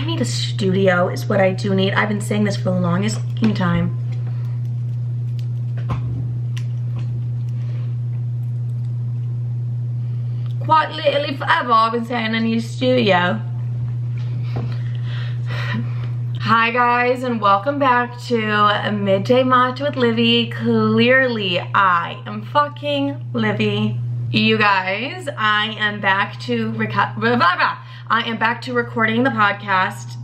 I need a studio is what I do need. I've been saying this for the longest fucking time. Quite literally forever I've been saying I need a studio. Hi guys, and welcome back to Mid Day Matcha with Livy. Clearly I am fucking Livy. You guys, I am back to recording the podcast,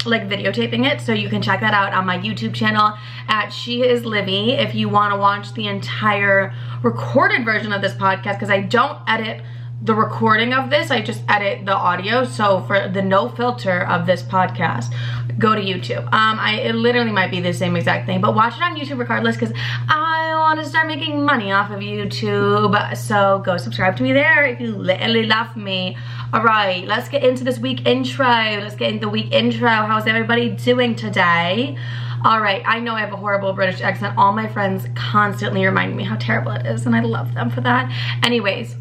like videotaping it, so you can check that out on my YouTube channel at She Is Livy if you want to watch the entire recorded version of this podcast, because I don't edit the recording of this, I just edit the audio. So for the no filter of this podcast, go to YouTube. It literally might be the same exact thing, but watch it on YouTube regardless, because I want to start making money off of YouTube. So go subscribe to me there if you literally love me. All right, let's get into this week intro. Let's get into the week intro. How's everybody doing today? All right, I know I have a horrible British accent. All my friends constantly remind me how terrible it is, and I love them for that. Anyways,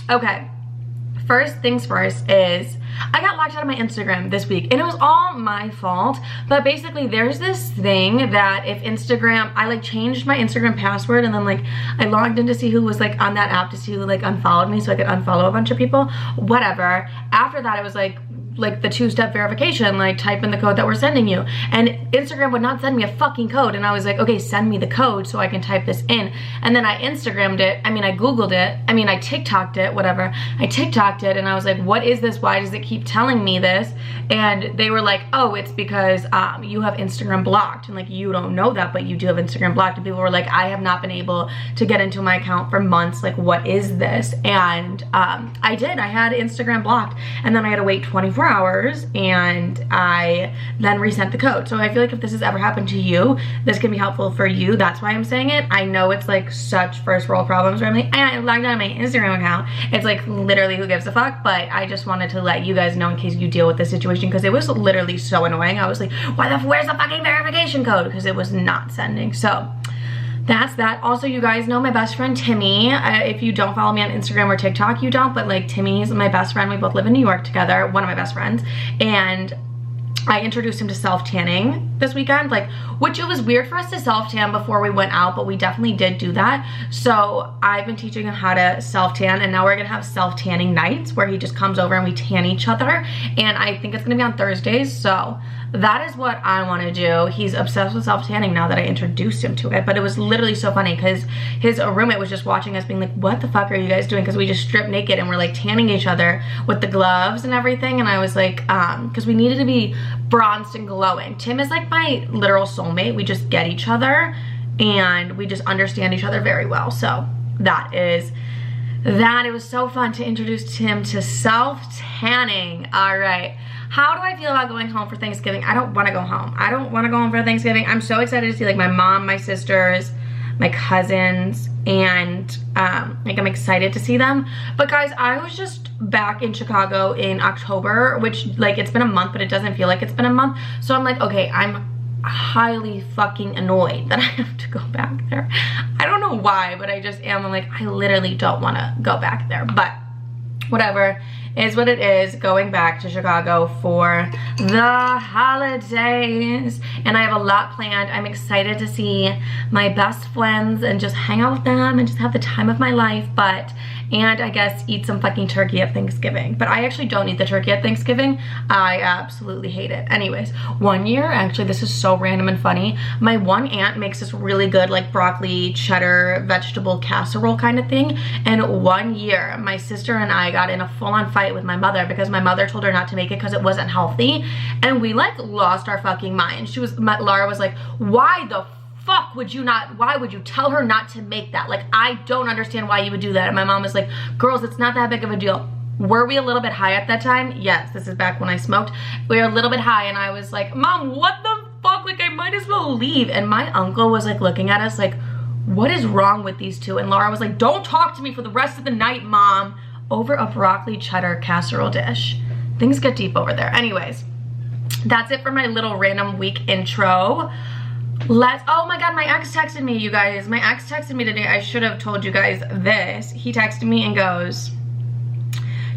okay. First things first is I got locked out of my Instagram this week, and it was all my fault. But basically there's this thing that if Instagram, I like changed my Instagram password, and then like I logged in to see who was like on that app to see who like unfollowed me so I could unfollow a bunch of people, whatever. After that it was like the two-step verification, like type in the code that we're sending you, and Instagram would not send me a fucking code, and I was like, okay, send me the code so I can type this in. And then I Instagrammed it, I Googled it, I TikToked it, whatever. I TikToked it, and I was like, what is this? Why does it keep telling me this? And they were like, oh, it's because you have Instagram blocked, and like you don't know that, but you do have Instagram blocked. And people were like, I have not been able to get into my account for months, like what is this? And I had Instagram blocked, and then I had to wait 24 hours, and I then resent the code. So I feel like if this has ever happened to you, this can be helpful for you. That's why I'm saying it. I know it's like such first world problems where I'm like, I logged out of my Instagram account. It's like literally who gives a fuck, but I just wanted to let you guys know in case you deal with this situation, because it was literally so annoying. I was like, where's the fucking verification code? Because it was not sending. So that's that. Also, you guys know my best friend Timmy. If you don't follow me on Instagram or TikTok, you don't, but like Timmy's my best friend. We both live in New York together, one of my best friends, and I introduced him to self-tanning this weekend, like, which it was weird for us to self-tan before we went out, but we definitely did do that. So I've been teaching him how to self-tan, and now we're gonna have self-tanning nights where he just comes over and we tan each other, and I think it's gonna be on Thursdays. So that is what I want to do. He's obsessed with self-tanning now that I introduced him to it. But it was literally so funny because his roommate was just watching us being like, what the fuck are you guys doing? Because we just stripped naked and we're like tanning each other with the gloves and everything. And I was like, because we needed to be bronzed and glowing. Tim is like my literal soulmate. We just get each other and we just understand each other very well. So that is that. It was so fun to introduce him to self-tanning. All right. How do I feel about going home for Thanksgiving? I don't want to go home. I don't want to go home for Thanksgiving. I'm so excited to see like my mom, my sisters, my cousins, and like I'm excited to see them. But guys, I was just back in Chicago in October, which like it's been a month, but it doesn't feel like it's been a month. So I'm like, okay, I'm highly fucking annoyed that I have to go back there. I don't know why, but I just am. I'm like, I literally don't want to go back there, but whatever is what it is. Going back to Chicago for the holidays, and I have a lot planned. I'm excited to see my best friends and just hang out with them and just have the time of my life, and I guess eat some fucking turkey at Thanksgiving. But I actually don't eat the turkey at Thanksgiving. I absolutely hate it. Anyways, one year, actually this is so random and funny, my one aunt makes this really good like broccoli cheddar vegetable casserole kind of thing, and one year my sister and I got in a full-on fight with my mother because my mother told her not to make it because it wasn't healthy, and we like lost our fucking mind. Laura was like, why the fuck would you not, why would you tell her not to make that? Like, I don't understand why you would do that. And my mom was like, girls, it's not that big of a deal. Were we a little bit high at that time? Yes, this is back when I smoked. We were a little bit high, and I was like, Mom, what the fuck? Like, I might as well leave. And my uncle was like looking at us like, what is wrong with these two? And Laura was like, don't talk to me for the rest of the night, Mom, over a broccoli cheddar casserole dish. Things get deep over there. Anyways, that's it for my little random week intro. Oh my god, my ex texted me, you guys. My ex texted me today. I should have told you guys this. He texted me and goes,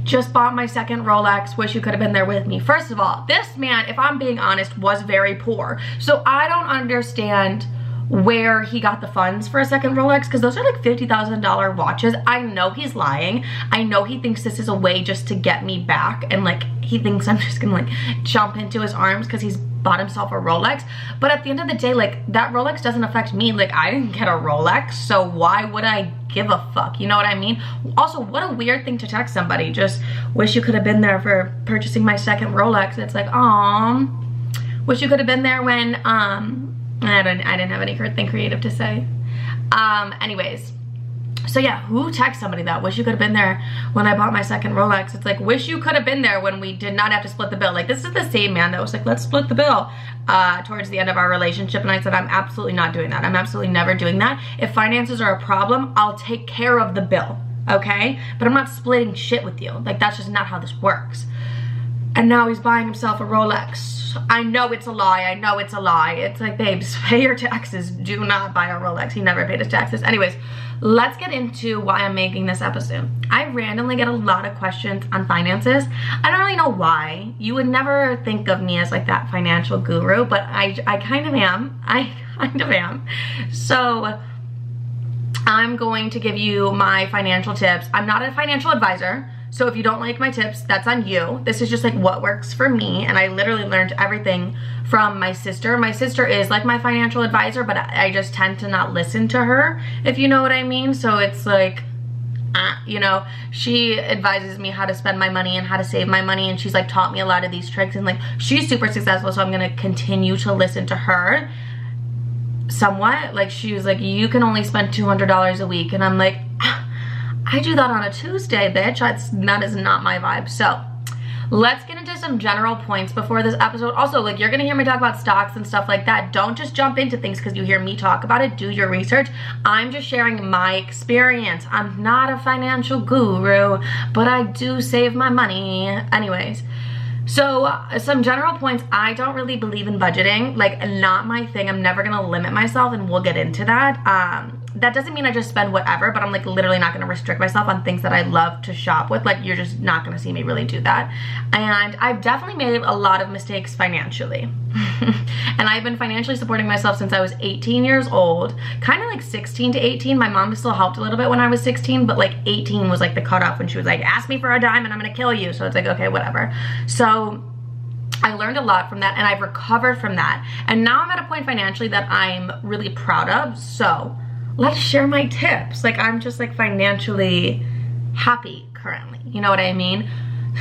just bought my second Rolex, wish you could have been there with me. First of all, this man, if I'm being honest, was very poor. So I don't understand where he got the funds for a second Rolex, because those are like $50,000 watches. I know he's lying. I know he thinks this is a way just to get me back, and like he thinks I'm just gonna like jump into his arms because he's bought himself a Rolex. But at the end of the day, like, that Rolex doesn't affect me. Like, I didn't get a Rolex, so why would I give a fuck? You know what I mean? Also, what a weird thing to text somebody. Just wish you could have been there for purchasing my second Rolex. It's like, wish you could have been there when I didn't have anything creative to say. Anyways, so yeah, who texts somebody that? Wish you could have been there when I bought my second Rolex. It's like, wish you could have been there when we did not have to split the bill. Like, this is the same man that was like, let's split the bill towards the end of our relationship. And I said, I'm absolutely not doing that. I'm absolutely never doing that. If finances are a problem, I'll take care of the bill, okay? But I'm not splitting shit with you. Like, that's just not how this works. And now he's buying himself a Rolex. I know it's a lie. I know it's a lie. It's like, babes, pay your taxes. Do not buy a Rolex. He never paid his taxes. Anyways, let's get into why I'm making this episode. I randomly get a lot of questions on finances. I don't really know why. You would never think of me as like that financial guru, but I kind of am. I kind of am. So I'm going to give you my financial tips. I'm not a financial advisor. So if you don't like my tips, that's on you. This is just like what works for me. And I literally learned everything from my sister. My sister is like my financial advisor, but I just tend to not listen to her, if you know what I mean. So it's like, you know, she advises me how to spend my money and how to save my money. And she's like taught me a lot of these tricks, and like she's super successful. So I'm going to continue to listen to her somewhat. Like, she was like, you can only spend $200 a week. And I'm like, I do that on a Tuesday, bitch. That is not my vibe. So let's get into some general points before this episode. Also, like, you're gonna hear me talk about stocks and stuff like that. Don't just jump into things because you hear me talk about it. Do your research. I'm just sharing my experience. I'm not a financial guru, but I do save my money. Anyways, so some general points. I don't really believe in budgeting. Like, not my thing. I'm never gonna limit myself, and we'll get into that. That doesn't mean I just spend whatever, but I'm like literally not going to restrict myself on things that I love to shop with. Like, you're just not going to see me really do that. And I've definitely made a lot of mistakes financially. And I've been financially supporting myself since I was 18 years old, kind of like 16 to 18. My mom still helped a little bit when I was 16, but like 18 was like the cutoff when she was like, ask me for a dime and I'm going to kill you. So it's like, okay, whatever. So I learned a lot from that, and I've recovered from that. And now I'm at a point financially that I'm really proud of. So let's share my tips. Like, I'm just like financially happy currently. You know what I mean?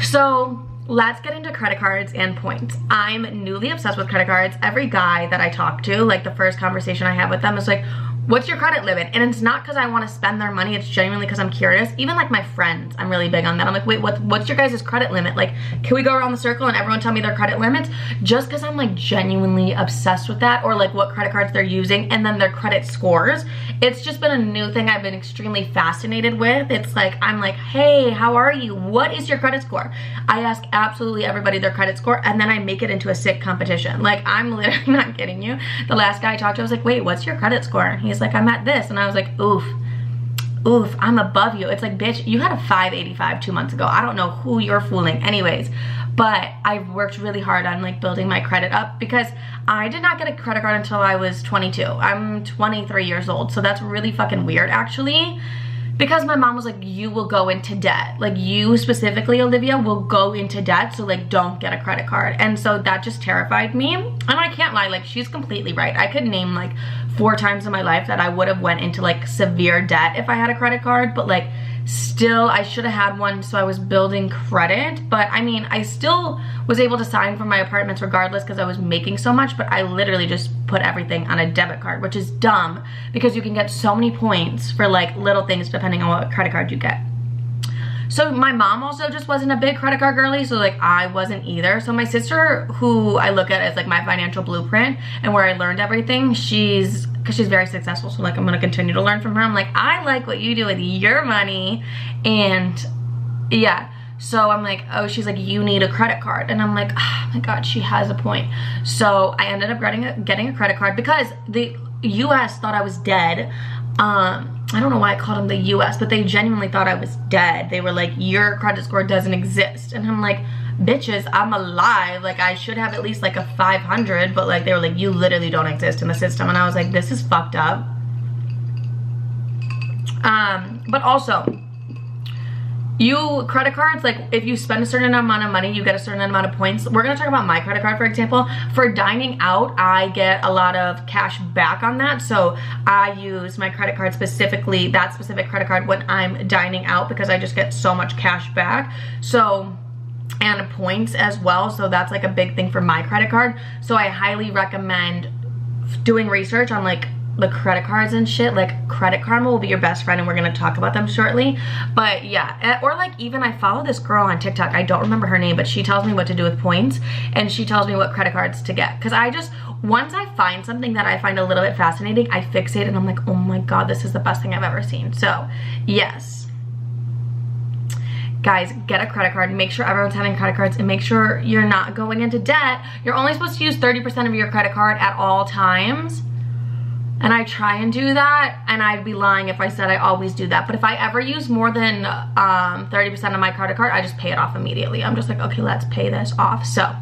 So let's get into credit cards and points. I'm newly obsessed with credit cards. Every guy that I talk to, like, the first conversation I have with them is like, what's your credit limit? And it's not because I want to spend their money. It's genuinely because I'm curious. Even like my friends, I'm really big on that. I'm like, wait, what's your guys' credit limit? Like, can we go around the circle and everyone tell me their credit limits? Just because I'm like genuinely obsessed with that, or like what credit cards they're using and then their credit scores. It's just been a new thing I've been extremely fascinated with. It's like, I'm like, hey, how are you? What is your credit score? I ask absolutely everybody their credit score, and then I make it into a sick competition. Like, I'm literally not kidding you. The last guy I talked to, I was like, wait, what's your credit score? He's like, I'm at this. And I was like, oof, I'm above you. It's like, bitch, you had a 585 2 months ago. I don't know who you're fooling. Anyways, but I've worked really hard on like building my credit up, because I did not get a credit card until I was 22. I'm 23 years old. So that's really fucking weird, actually. Because my mom was like, you will go into debt. Like, you specifically, Olivia, will go into debt. So like, don't get a credit card. And so that just terrified me. And I can't lie, like, she's completely right. I could name like 4 times in my life that I would have went into like severe debt if I had a credit card. But like, still, I should have had one, so I was building credit. But I mean, I still was able to sign for my apartments regardless because I was making so much, but I literally just put everything on a debit card, which is dumb because you can get so many points for like little things depending on what credit card you get. So my mom also just wasn't a big credit card girly, so like I wasn't either. So my sister, who I look at as like my financial blueprint and where I learned everything, because she's very successful, so like I'm gonna continue to learn from her. I'm like, I like what you do with your money. And yeah, so I'm like, oh, she's like, you need a credit card. And I'm like, oh my God, she has a point. So I ended up getting a credit card because the US thought I was dead I don't know why I called them the US, but they genuinely thought I was dead. They were like, your credit score doesn't exist. And I'm like, bitches, I'm alive. Like, I should have at least like a 500, but like, they were like, you literally don't exist in the system. And I was like, this is fucked up. But also, credit cards, like if you spend a certain amount of money, you get a certain amount of points. We're gonna talk about my credit card, for example. For dining out, I get a lot of cash back on that. So I use my credit card specifically, that specific credit card, when I'm dining out, because I just get so much cash back. So, and points as well. So that's like a big thing for my credit card. So I highly recommend doing research on like the credit cards and shit. Like Credit Karma will be your best friend, and we're gonna talk about them shortly. But yeah, or like even I follow this girl on TikTok, I don't remember her name, but she tells me what to do with points, and she tells me what credit cards to get. Because I just, once I find something that I find a little bit fascinating, I fixate and I'm like, oh my god, this is the best thing I've ever seen. So yes, guys, get a credit card. Make sure everyone's having credit cards, and make sure you're not going into debt. You're only supposed to use 30% of your credit card at all times. And I try and do that, and I'd be lying if I said I always do that. But if I ever use more than 30% of my credit card, I just pay it off immediately. I'm just like, okay, let's pay this off. So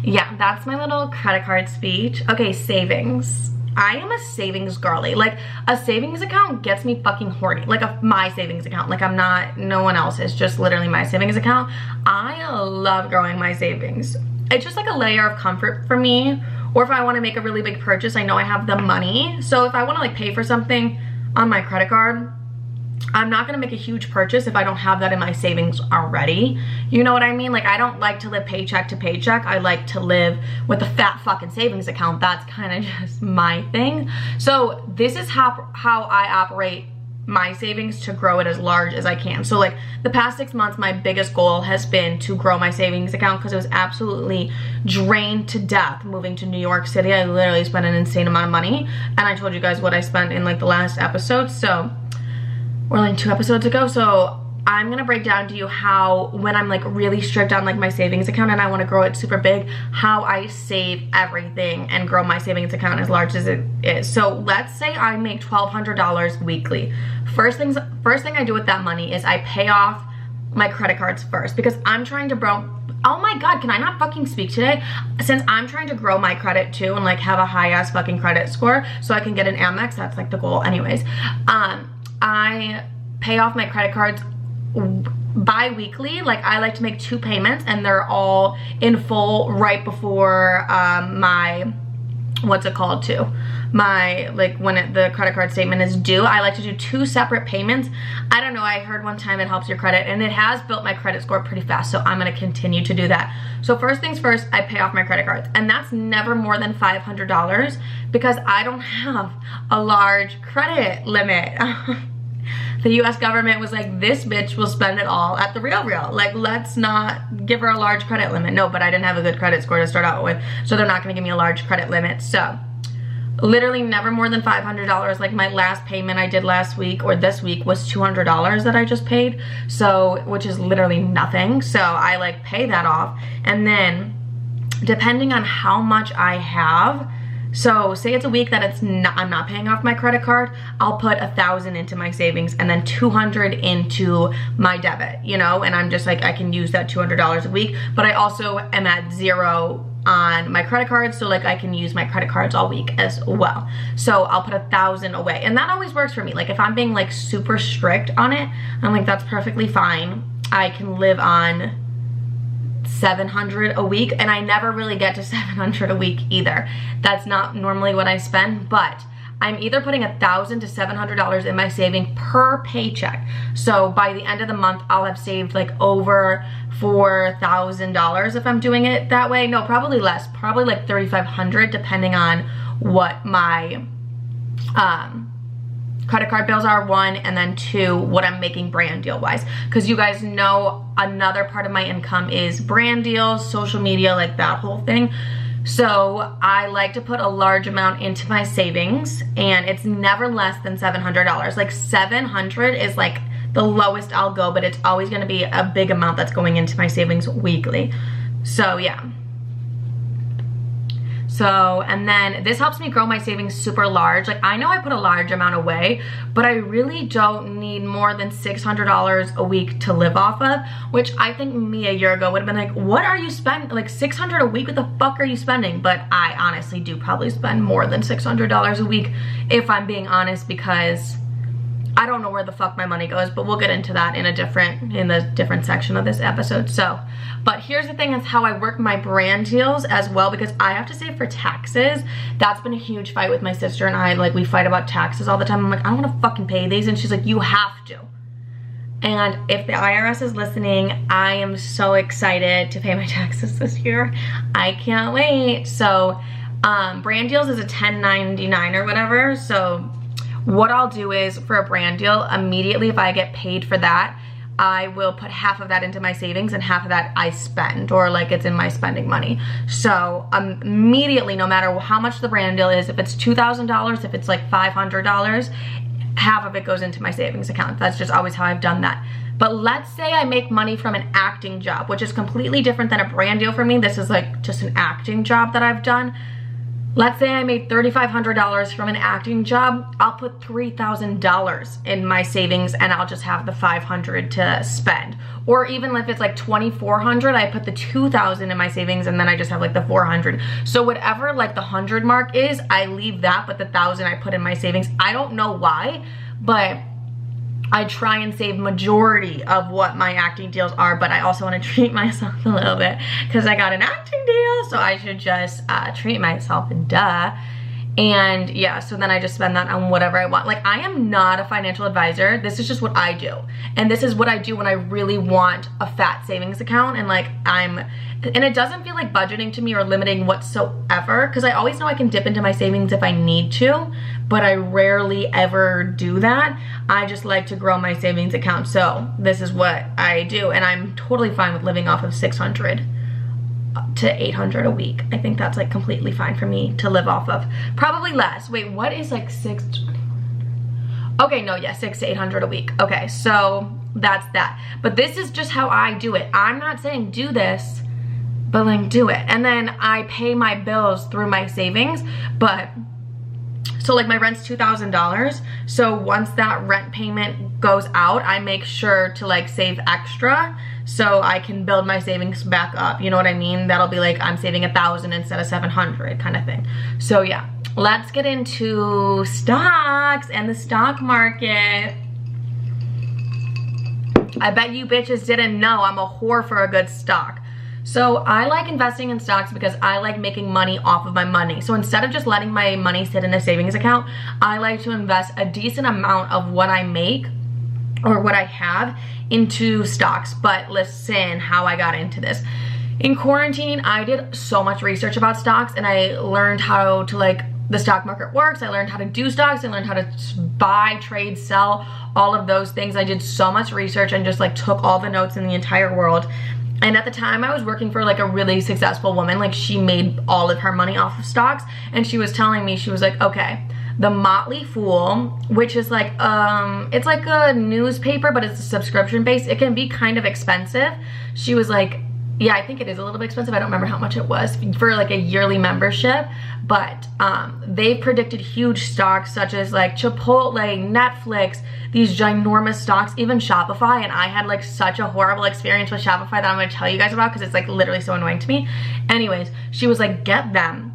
yeah, that's my little credit card speech. Okay, savings. I am a savings girly. Like, a savings account gets me fucking horny. Like my savings account. Like, I'm not, no one else's, just literally my savings account. I love growing my savings. It's just like a layer of comfort for me. Or if I want to make a really big purchase, I know I have the money. So if I want to like pay for something on my credit card, I'm not going to make a huge purchase if I don't have that in my savings already. You know what I mean? Like, I don't like to live paycheck to paycheck. I like to live with a fat fucking savings account. That's kind of just my thing. So this is how I operate my savings, to grow it as large as I can. So like the past 6 months, my biggest goal has been to grow my savings account, because it was absolutely drained to death moving to New York City. I literally spent an insane amount of money, and I told you guys what I spent in like the last episode, so, or like 2 episodes ago. So I'm gonna break down to you how, when I'm like really strict on like my savings account and I want to grow it super big, how I save everything and grow my savings account as large as it is. So let's say I make $1,200 weekly. First thing I do with that money is I pay off my credit cards first, because I'm trying to oh my god, can I not fucking speak today? Since I'm trying to grow my credit too, and like have a high ass fucking credit score so I can get an Amex. That's like the goal anyways. I pay off my credit cards bi-weekly. Like, I like to make 2 payments, and they're all in full right before my, what's it called, my, like, when the credit card statement is due. I like to do 2 separate payments. I don't know, I heard one time it helps your credit, and it has built my credit score pretty fast, so I'm gonna continue to do that. So first things first, I pay off my credit cards, and that's never more than $500, because I don't have a large credit limit. The US government was like, this bitch will spend it all at the Real. Like, let's not give her a large credit limit. No, but I didn't have a good credit score to start out with, so they're not gonna give me a large credit limit. So literally never more than $500. Like, my last payment I did last week or this week was $200 that I just paid. So, which is literally nothing. So I like pay that off. And then depending on how much I have, so say it's a week that I'm not paying off my credit card, I'll put 1,000 into my savings and then 200 into my debit, you know, and I'm just like, I can use that $200 a week, but I also am at 0 on my credit cards, so like I can use my credit cards all week as well. So I'll put 1,000 away, and that always works for me. Like, if I'm being like super strict on it, I'm like, that's perfectly fine. I can live on 700 a week, and I never really get to 700 a week either. That's not normally what I spend, but I'm either putting $1,000 to $700 in my saving per paycheck. So by the end of the month, I'll have saved like over $4,000 if I'm doing it that way. No, probably less, probably like $3,500, depending on what my credit card bills are, 1, and then 2, what I'm making brand deal wise. Because you guys know another part of my income is brand deals, social media, like that whole thing. So I like to put a large amount into my savings, and it's never less than $700. Like, 700 is like the lowest I'll go, but it's always gonna be a big amount that's going into my savings weekly. So yeah. So, and then this helps me grow my savings super large. Like, I know I put a large amount away, but I really don't need more than $600 a week to live off of, which I think me a year ago would have been like, what are you spending? Like $600 a week, what the fuck are you spending? But I honestly do probably spend more than $600 a week, if I'm being honest, because I don't know where the fuck my money goes, but we'll get into that in the different section of this episode. So, but here's the thing, is how I work my brand deals as well, because I have to save for taxes. That's been a huge fight with my sister and I. Like, we fight about taxes all the time. I'm like, I don't want to fucking pay these, and she's like, you have to. And if the IRS is listening, I am so excited to pay my taxes this year. I can't wait. So, brand deals is a 1099 or whatever. So what I'll do is, for a brand deal, immediately if I get paid for that, I will put half of that into my savings and half of that I spend, or like it's in my spending money. So immediately, no matter how much the brand deal is, if it's $2,000, if it's like $500, half of it goes into my savings account. That's just always how I've done that. But let's say I make money from an acting job, which is completely different than a brand deal for me. This is like just an acting job that I've done. Let's say I made $3,500 from an acting job. I'll put $3,000 in my savings and I'll just have the $500 to spend. Or even if it's like $2,400, I put the $2,000 in my savings and then I just have like the $400. So whatever like the 100 mark is, I leave that, but the $1,000 I put in my savings. I don't know why, but I try and save majority of what my acting deals are, but I also want to treat myself a little bit because I got an acting deal, so I should just treat myself, duh. And yeah, so then I just spend that on whatever I want. Like, I am not a financial advisor. This is just what I do. And this is what I do when I really want a fat savings account, and like and it doesn't feel like budgeting to me or limiting whatsoever, because I always know I can dip into my savings if I need to, but I rarely ever do that. I just like to grow my savings account. So this is what I do, and I'm totally fine with living off of $600 to $800 a week. I think that's like completely fine for me to live off of. Probably less. Wait, what is like okay, no, yeah, $600 to $800 a week. Okay, so that's that. But this is just how I do it. I'm not saying do this, but like do it. And then I pay my bills through my savings, but so like my rent's $2,000. So once that rent payment goes out, I make sure to like save extra so I can build my savings back up. You know what I mean? That'll be like I'm saving 1,000 instead of 700 kind of thing. So yeah, let's get into stocks and the stock market. I bet you bitches didn't know I'm a whore for a good stock. So I like investing in stocks because I like making money off of my money. So instead of just letting my money sit in a savings account, I like to invest a decent amount of what I make or what I have into stocks. But listen how I got into this. In quarantine, I did so much research about stocks, and I learned how to like the stock market works. I learned how to do stocks. I learned how to buy, trade, sell, all of those things. I did so much research and just like took all the notes in the entire world. And at the time I was working for like a really successful woman. Like, she made all of her money off of stocks, and she was telling me, she was like, okay, the Motley Fool, which is like, it's like a newspaper, but it's a subscription based. It can be kind of expensive. She was like, yeah, I think it is a little bit expensive. I don't remember how much it was for like a yearly membership, but they predicted huge stocks such as like Chipotle, Netflix, these ginormous stocks, even Shopify. And I had like such a horrible experience with Shopify that I'm gonna tell you guys about because it's like literally so annoying to me. Anyways, she was like, get them.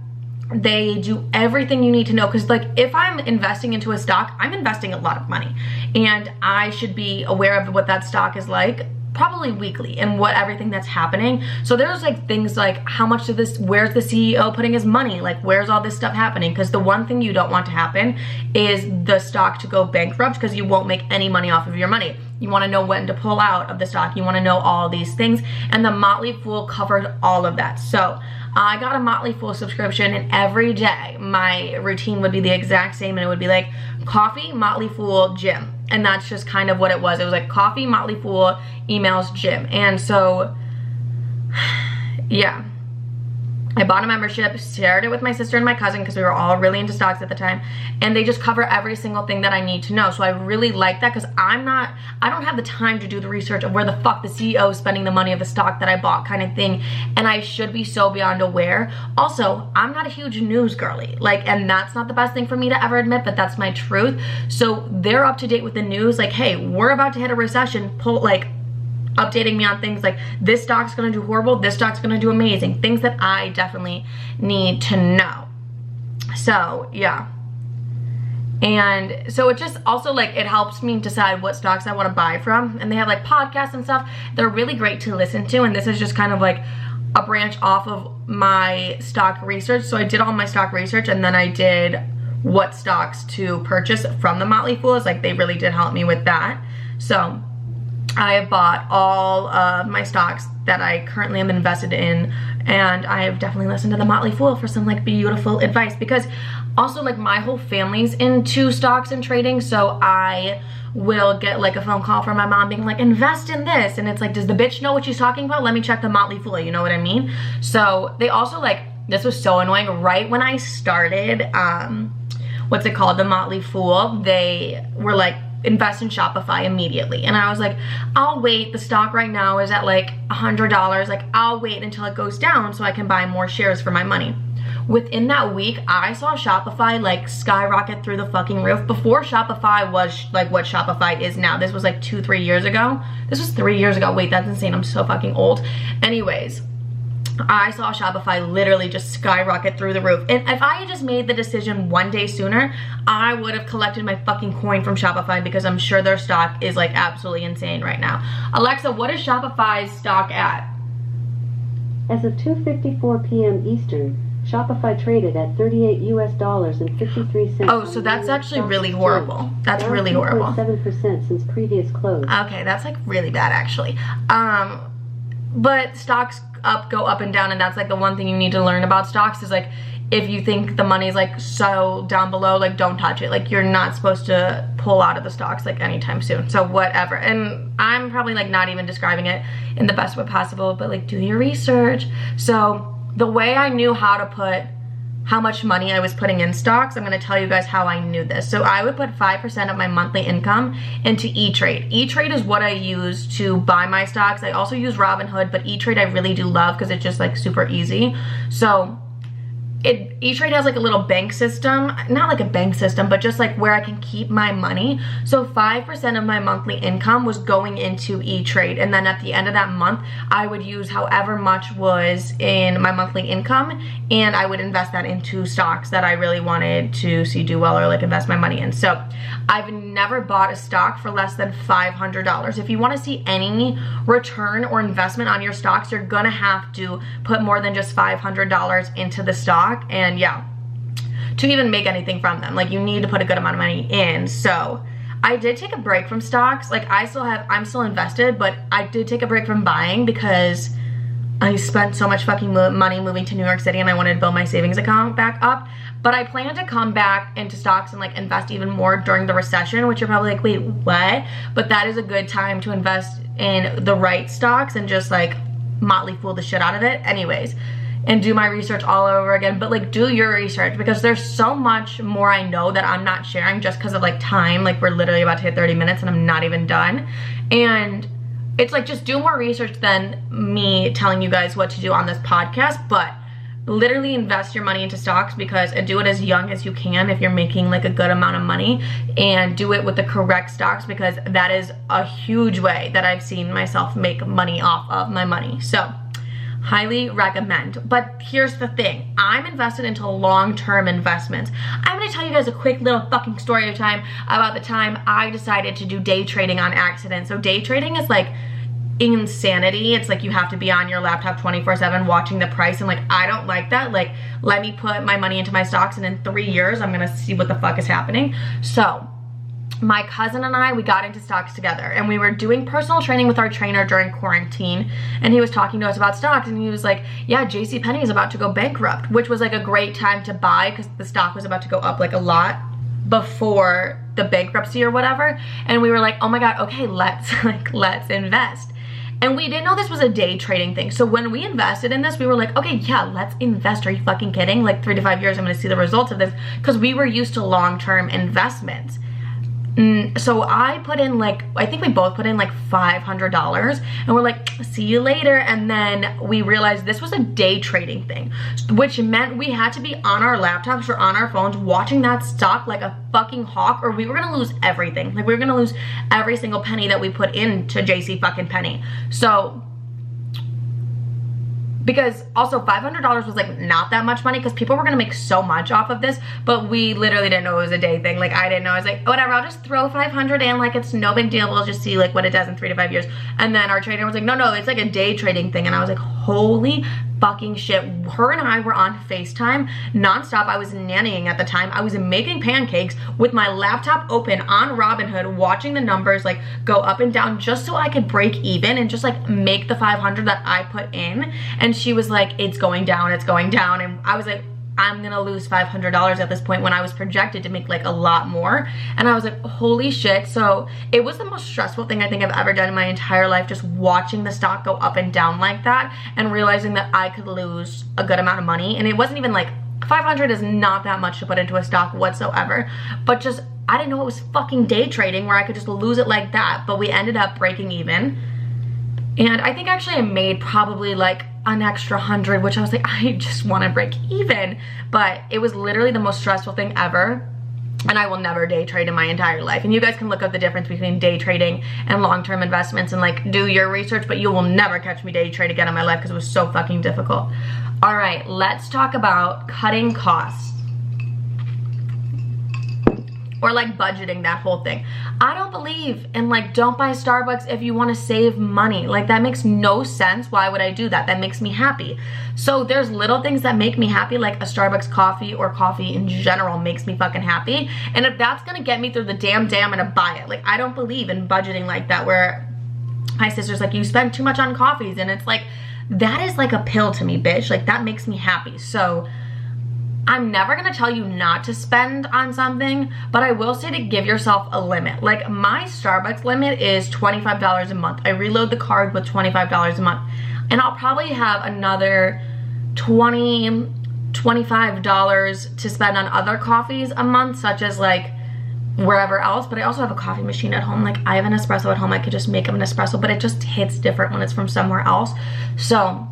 They do everything you need to know, because like if I'm investing into a stock, I'm investing a lot of money, and I should be aware of what that stock is like probably weekly and what everything that's happening. So there's like things like how much of this, where's the CEO putting his money, like where's all this stuff happening, because the one thing you don't want to happen is the stock to go bankrupt, because you won't make any money off of your money. You want to know when to pull out of the stock. You want to know all these things, and the Motley Fool covered all of that. So I got a Motley Fool subscription, and every day my routine would be the exact same, and it would be like coffee, Motley Fool, gym. And that's just kind of what it was. It was like coffee, Motley Fool, emails, gym. And so, yeah. I bought a membership, shared it with my sister and my cousin because we were all really into stocks at the time, and they just cover every single thing that I need to know. So I really like that because I don't have the time to do the research of where the fuck the CEO is spending the money of the stock that I bought kind of thing, and I should be so beyond aware. Also, I'm not a huge news girly, like, and that's not the best thing for me to ever admit, but that's my truth. So they're up to date with the news, like, hey, we're about to hit a recession, updating me on things like this stock's gonna do horrible, this stock's gonna do amazing, things that I definitely need to know. So yeah, and so it just also like it helps me decide what stocks I want to buy from, and they have like podcasts and stuff. They're really great to listen to, and this is just kind of like a branch off of my stock research. So I did all my stock research, and then I did what stocks to purchase from the Motley Fool. Like they really did help me with that. So I have bought all of my stocks that I currently am invested in, and I have definitely listened to the Motley Fool for some like beautiful advice, because also like my whole family's into stocks and trading, so I will get like a phone call from my mom being like, invest in this, and it's like, does the bitch know what she's talking about? Let me check the Motley Fool, you know what I mean? So they also like, this was so annoying, right when I started what's it called, the Motley Fool, they were like, invest in Shopify immediately, and I was like, I'll wait, the stock right now is at like $100, like I'll wait until it goes down so I can buy more shares for my money. Within that week, I saw Shopify like skyrocket through the fucking roof. Before Shopify was like what Shopify is now. This was like 2-3 years ago. This was 3 years ago. Wait, that's insane, I'm so fucking old. Anyways, I saw Shopify literally just skyrocket through the roof. And if I had just made the decision one day sooner, I would have collected my fucking coin from Shopify, because I'm sure their stock is like absolutely insane right now. Alexa, what is Shopify's stock at? As of 2:54 p.m. Eastern, Shopify traded at $38.53. Oh, so that's actually really horrible. That's really horrible. 7% since previous close. Okay, that's like really bad actually. But stocks go up and down, and that's like the one thing you need to learn about stocks is like, if you think the money's like so down below, like don't touch it. Like you're not supposed to pull out of the stocks like anytime soon. So whatever. And I'm probably like not even describing it in the best way possible, but like do your research. So the way I knew how to put how much money I was putting in stocks, I'm gonna tell you guys how I knew this. So I would put 5% of my monthly income into E-Trade. E-Trade is what I use to buy my stocks. I also use Robinhood, but E-Trade I really do love because it's just like super easy. So E-Trade has like a little bank system, not like a bank system, but just like where I can keep my money. So 5% of my monthly income was going into E-Trade, and then at the end of that month, I would use however much was in my monthly income, and I would invest that into stocks that I really wanted to see do well, or like invest my money in. So I've never bought a stock for less than $500. If you want to see any return or investment on your stocks, you're gonna have to put more than just $500 into the stock. And yeah, to even make anything from them, like you need to put a good amount of money in. So I did take a break from stocks. Like I'm still invested, but I did take a break from buying because I spent so much fucking money moving to New York City, and I wanted to build my savings account back up. But I plan to come back into stocks and like invest even more during the recession, which you're probably like, wait, what? But that is a good time to invest in the right stocks and just like Motley Fool the shit out of it. Anyways, and do my research all over again. But like do your research, because there's so much more I know that I'm not sharing just because of like time. Like we're literally about to hit 30 minutes and I'm not even done. And it's like, just do more research than me telling you guys what to do on this podcast. But literally invest your money into stocks, and do it as young as you can if you're making like a good amount of money, and do it with the correct stocks, because that is a huge way that I've seen myself make money off of my money. So highly recommend. But here's the thing, I'm invested into long-term investments. I'm gonna tell you guys a quick little fucking story time about the time I decided to do day trading on accident. So day trading is like insanity. It's like you have to be on your laptop 24/7 watching the price, and like I don't like that. Like let me put my money into my stocks, and in 3 years I'm gonna see what the fuck is happening. So my cousin and I, we got into stocks together, and we were doing personal training with our trainer during quarantine, and he was talking to us about stocks, and he was like, yeah, JCPenney is about to go bankrupt, which was like a great time to buy because the stock was about to go up like a lot before the bankruptcy or whatever. And we were like, oh my god, okay, let's invest. And we didn't know this was a day trading thing. So when we invested in this, we were like, okay, yeah, let's invest. Are you fucking kidding? Like 3 to 5 years, I'm gonna see the results of this, because we were used to long-term investments. So I put in like, I think we both put in like $500, and we're like, see you later. And then we realized this was a day trading thing, which meant we had to be on our laptops or on our phones watching that stock like a fucking hawk, or we were gonna lose everything. Like we were gonna lose every single penny that we put into JC fucking Penny. So, because also $500 was like not that much money, because people were gonna make so much off of this, but we literally didn't know it was a day thing. Like I didn't know. I was like, whatever, I'll just throw 500 in, like it's no big deal, we'll just see like what it does in 3 to 5 years. And then our trader was like, no, it's like a day trading thing. And I was like, holy fucking shit. Her and I were on FaceTime nonstop. I was nannying at the time. I was making pancakes with my laptop open on Robinhood, watching the numbers like go up and down just so I could break even and just like make the 500 that I put in. And she was like, it's going down, it's going down. And I was like, I'm gonna lose $500 at this point, when I was projected to make like a lot more. And I was like, holy shit. So it was the most stressful thing I think I've ever done in my entire life, just watching the stock go up and down like that and realizing that I could lose a good amount of money. And it wasn't even like, 500 is not that much to put into a stock whatsoever, but just, I didn't know it was fucking day trading where I could just lose it like that. But we ended up breaking even. And I think actually I made probably like an extra 100, which I was like, I just want to break even. But it was literally the most stressful thing ever. And I will never day trade in my entire life. And you guys can look up the difference between day trading and long-term investments and like do your research, but you will never catch me day trade again in my life, because it was so fucking difficult. All right, let's talk about cutting costs. Or like budgeting, that whole thing. I don't believe in like, don't buy Starbucks if you want to save money. Like that makes no sense. Why would I do that? That makes me happy. So there's little things that make me happy, like a Starbucks coffee, or coffee in general makes me fucking happy. And if that's gonna get me through the damn day, I'm gonna buy it. Like I don't believe in budgeting like that, where my sister's like, you spend too much on coffees. And it's like, that is like a pill to me, bitch. Like that makes me happy. So I'm never gonna tell you not to spend on something, but I will say to give yourself a limit. Like my Starbucks limit is $25 a month. I reload the card with $25 a month. And I'll probably have another $20, $25 to spend on other coffees a month, such as like wherever else. But I also have a coffee machine at home. Like I have an espresso at home. I could just make an espresso, but it just hits different when it's from somewhere else. So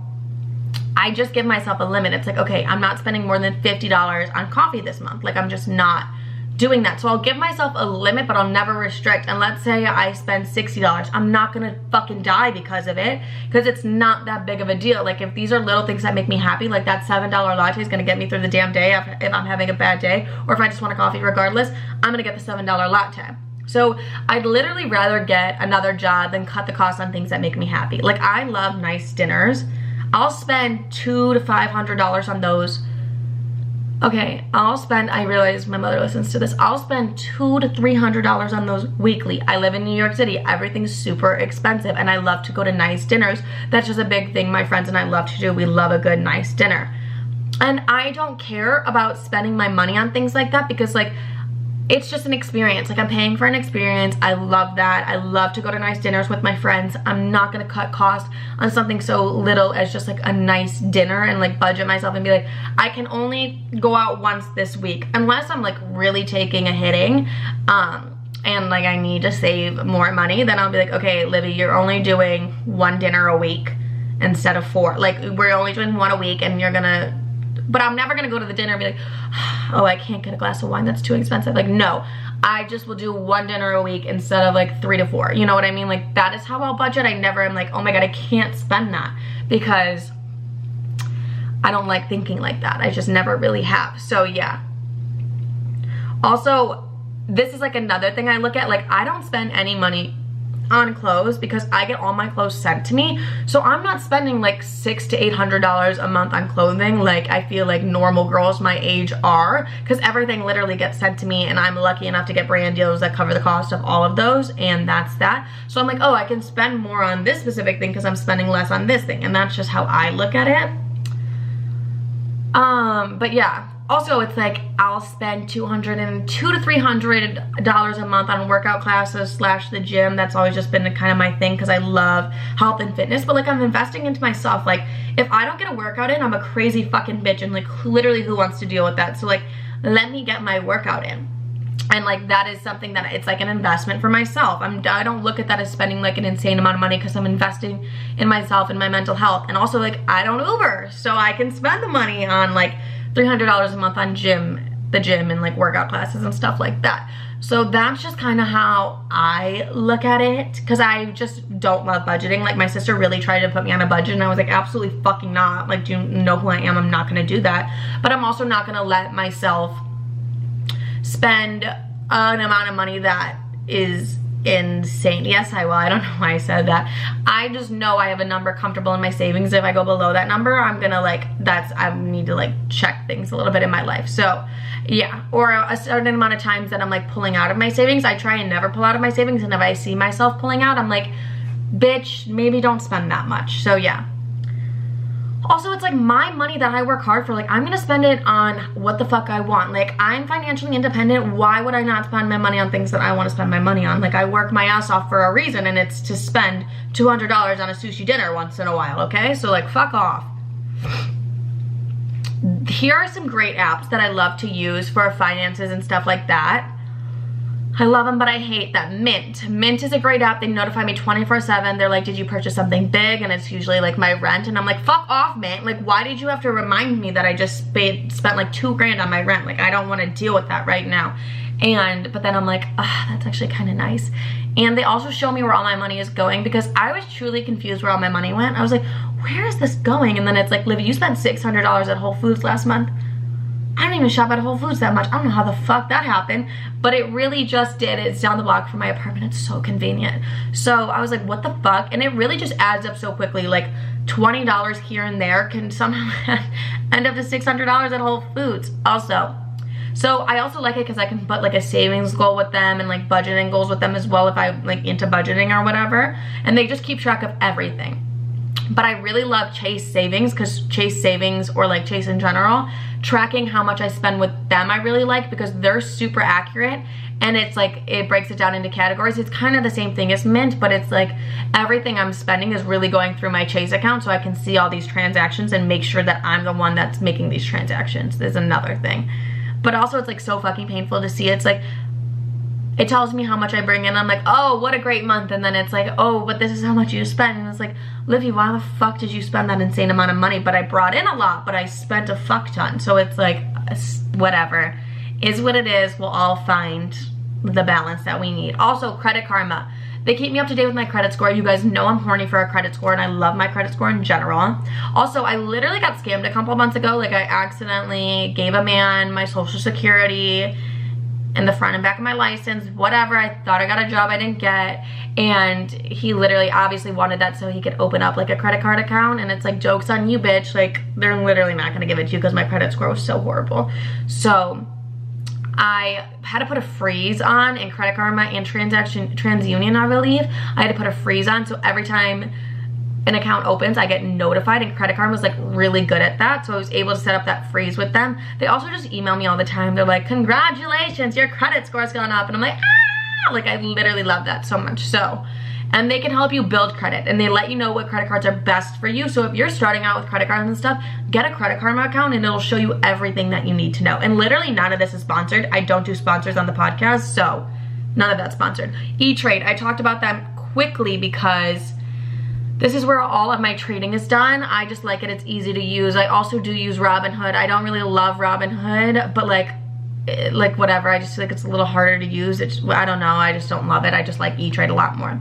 I just give myself a limit. It's like, okay, I'm not spending more than $50 on coffee this month. Like I'm just not doing that. So I'll give myself a limit, but I'll never restrict. And let's say I spend $60. I'm not gonna fucking die because of it, because it's not that big of a deal. Like if these are little things that make me happy, like that $7 latte is gonna get me through the damn day if I'm having a bad day, or if I just want a coffee regardless, I'm gonna get the $7 latte. So I'd literally rather get another job than cut the cost on things that make me happy. Like I love nice dinners. I'll spend $200 to $500 on those. Okay, I realize my mother listens to this. I'll spend $200 to $300 on those weekly. I live in New York City. Everything's super expensive, and I love to go to nice dinners. That's just a big thing my friends and I love to do. We love a good nice dinner. And I don't care about spending my money on things like that, because like, it's just an experience. Like I'm paying for an experience. I love that. I love to go to nice dinners with my friends. I'm not gonna cut cost on something so little as just like a nice dinner and like budget myself and be like, I can only go out once this week, unless I'm like really taking a hitting and like I need to save more money. Then I'll be like, okay, Livy, you're only doing 1 dinner a week instead of 4. Like we're only doing 1 a week, and you're gonna, but I'm never gonna go to the dinner and be like, oh, I can't get a glass of wine, that's too expensive. Like no, I just will do 1 dinner a week instead of like 3 to 4. You know what I mean? Like that is how I'll budget. I never am like, oh my god, I can't spend that, because I don't like thinking like that. I just never really have. So yeah. Also, this is like another thing I look at. Like I don't spend any money on clothes, because I get all my clothes sent to me. So I'm not spending like $600 to $800 a month on clothing like I feel like normal girls my age are, because everything literally gets sent to me, and I'm lucky enough to get brand deals that cover the cost of all of those, and that's that. So I'm like, oh, I can spend more on this specific thing because I'm spending less on this thing, and that's just how I look at it. But yeah, also it's like I'll spend $200 to $300 a month on workout classes / the gym. That's always just been kind of my thing because I love health and fitness, but like I'm investing into myself. Like if I don't get a workout in, I'm a crazy fucking bitch, and like literally who wants to deal with that? So like let me get my workout in. And like that is something that it's like an investment for myself. I don't look at that as spending like an insane amount of money, because I'm investing in myself and my mental health. And also like I don't Uber, so I can spend the money on like $300 a month on the gym and like workout classes and stuff like that. So that's just kind of how I look at it, because I just don't love budgeting. Like my sister really tried to put me on a budget and I was like, absolutely fucking not. Like, do you know who I am? I'm not gonna do that. But I'm also not gonna let myself spend an amount of money that is insane. Yes, I will. I don't know why I said that. I just know I have a number comfortable in my savings. If I go below that number, I'm gonna like, I need to like check things a little bit in my life. So yeah, or a certain amount of times that I'm like pulling out of my savings. I try and never pull out of my savings, and if I see myself pulling out, I'm like, bitch, maybe don't spend that much. So yeah. Also, it's like my money that I work hard for. Like, I'm gonna spend it on what the fuck I want. Like, I'm financially independent. Why would I not spend my money on things that I want to spend my money on? Like, I work my ass off for a reason, and it's to spend $200 on a sushi dinner once in a while, okay? So like, fuck off. Here are some great apps that I love to use for finances and stuff like that. I love them, but I hate them. Mint is a great app. They notify me 24/7. They're like, did you purchase something big? And it's usually like my rent, and I'm like, fuck off, Mint. Like, why did you have to remind me that I just spent like $2 grand on my rent? Like, I don't want to deal with that right now. But then I'm like, that's actually kind of nice. And they also show me where all my money is going, because I was truly confused where all my money went. I was like, where is this going? And then it's like, Livy, you spent $600 at Whole Foods last month. I don't even shop at Whole Foods that much. I don't know how the fuck that happened, but it really just did. It's down the block from my apartment. It's so convenient. So I was like, what the fuck? And it really just adds up so quickly. Like $20 here and there can somehow end up to $600 at Whole Foods also. So I also like it because I can put like a savings goal with them and like budgeting goals with them as well if I'm like into budgeting or whatever. And they just keep track of everything. But I really love Chase Savings, because Chase Savings, or like Chase in general, tracking how much I spend with them I really like, because they're super accurate, and it's like it breaks it down into categories. It's kind of the same thing as Mint, but it's like everything I'm spending is really going through my Chase account, so I can see all these transactions and make sure that I'm the one that's making these transactions. There's another thing. But also it's like so fucking painful to see. It's like it tells me how much I bring in. I'm like, oh, what a great month. And then it's like, oh, but this is how much you spend. And it's like, Livy, why the fuck did you spend that insane amount of money? But I brought in a lot, but I spent a fuck ton. So it's like, whatever. Is what it is. We'll all find the balance that we need. Also, Credit Karma. They keep me up to date with my credit score. You guys know I'm horny for a credit score, and I love my credit score in general. Also, I literally got scammed a couple months ago. Like, I accidentally gave a man my social security and the front and back of my license, whatever. I thought I got a job I didn't get, and he literally obviously wanted that so he could open up like a credit card account, and it's like, joke's on you, bitch. Like, they're literally not gonna give it to you because my credit score was so horrible. So I had to put a freeze on in Credit Karma and TransUnion, I believe. I had to put a freeze on, so every time an account opens, I get notified, and Credit Karma was like really good at that, so I was able to set up that freeze with them. They also just email me all the time. They're like, congratulations, your credit score's gone up, and I'm like, ah! Like, I literally love that so much. So, and they can help you build credit, and they let you know what credit cards are best for you. So if you're starting out with credit cards and stuff, get a Credit Karma account, and it'll show you everything that you need to know. And literally none of this is sponsored. I don't do sponsors on the podcast, so none of that's sponsored. E-Trade, I talked about them quickly because this is where all of my trading is done. I just like it. It's easy to use. I also do use Robinhood. I don't really love Robinhood, but like whatever. I just feel like it's a little harder to use. I don't know. I just don't love it. I just like E-Trade a lot more.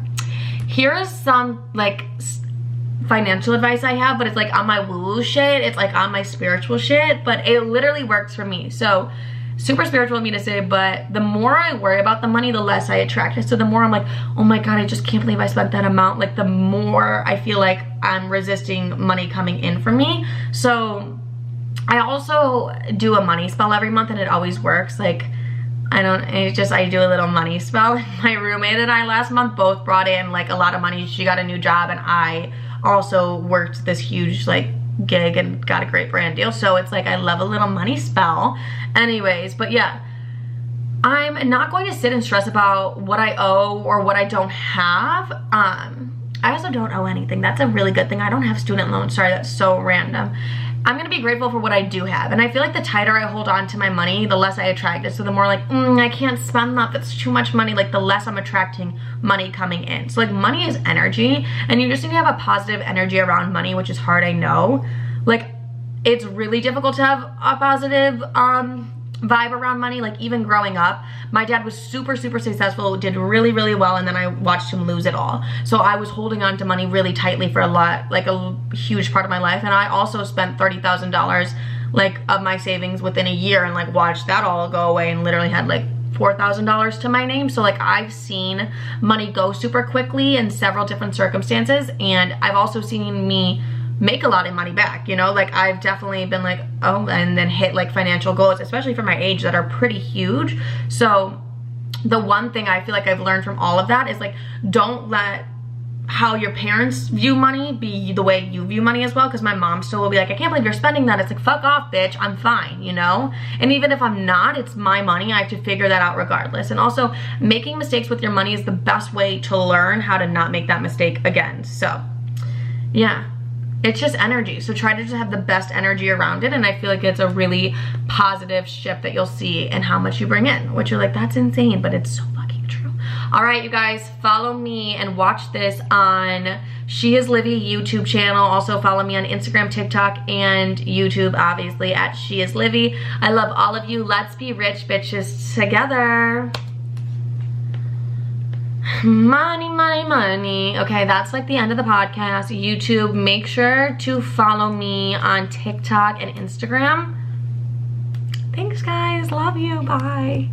Here is some like financial advice I have, but it's like on my woo-woo shit. It's like on my spiritual shit, but it literally works for me. So super spiritual of me to say, but the more I worry about the money, the less I attract it. So the more I'm like, oh my God, I just can't believe I spent that amount. Like, the more I feel like I'm resisting money coming in for me. So I also do a money spell every month, and it always works. Like, I do a little money spell. My roommate and I last month both brought in like a lot of money. She got a new job, and I also worked this huge like gig and got a great brand deal. So it's like I love a little money spell. Anyways, but yeah, I'm not going to sit and stress about what I owe or what I don't have. I also don't owe anything. That's a really good thing. I don't have student loans. Sorry, that's so random. I'm gonna be grateful for what I do have. And I feel like the tighter I hold on to my money, the less I attract it. So the more like, I can't spend that, that's too much money, like the less I'm attracting money coming in. So like money is energy, and you just need to have a positive energy around money, which is hard, I know. Like it's really difficult to have a positive vibe around money. Like even growing up, my dad was super successful, did really well, and then I watched him lose it all. So I was holding on to money really tightly for a huge part of my life. And I also spent $30,000 like of my savings within a year, and like watched that all go away, and literally had like $4,000 to my name. So like I've seen money go super quickly in several different circumstances, and I've also seen me make a lot of money back, you know. Like I've definitely been like, oh, and then hit like financial goals, especially for my age, that are pretty huge. So the one thing I feel like I've learned from all of that is like, don't let how your parents view money be the way you view money as well. Because my mom still will be like, I can't believe you're spending that. It's like, fuck off, bitch, I'm fine, you know. And even if I'm not, it's my money. I have to figure that out regardless. And also making mistakes with your money is the best way to learn how to not make that mistake again. So yeah, it's just energy. So try to just have the best energy around it. And I feel like it's a really positive shift that you'll see in how much you bring in, which you're like, that's insane, but it's so fucking true. All right, you guys, follow me and watch this on She Is Livy YouTube channel. Also follow me on Instagram, TikTok, and YouTube, obviously, at She Is Livy. I love all of you. Let's be rich bitches together. Money. Okay, that's like the end of the podcast. YouTube, make sure to follow me on TikTok and Instagram. Thanks, guys. Love you. Bye.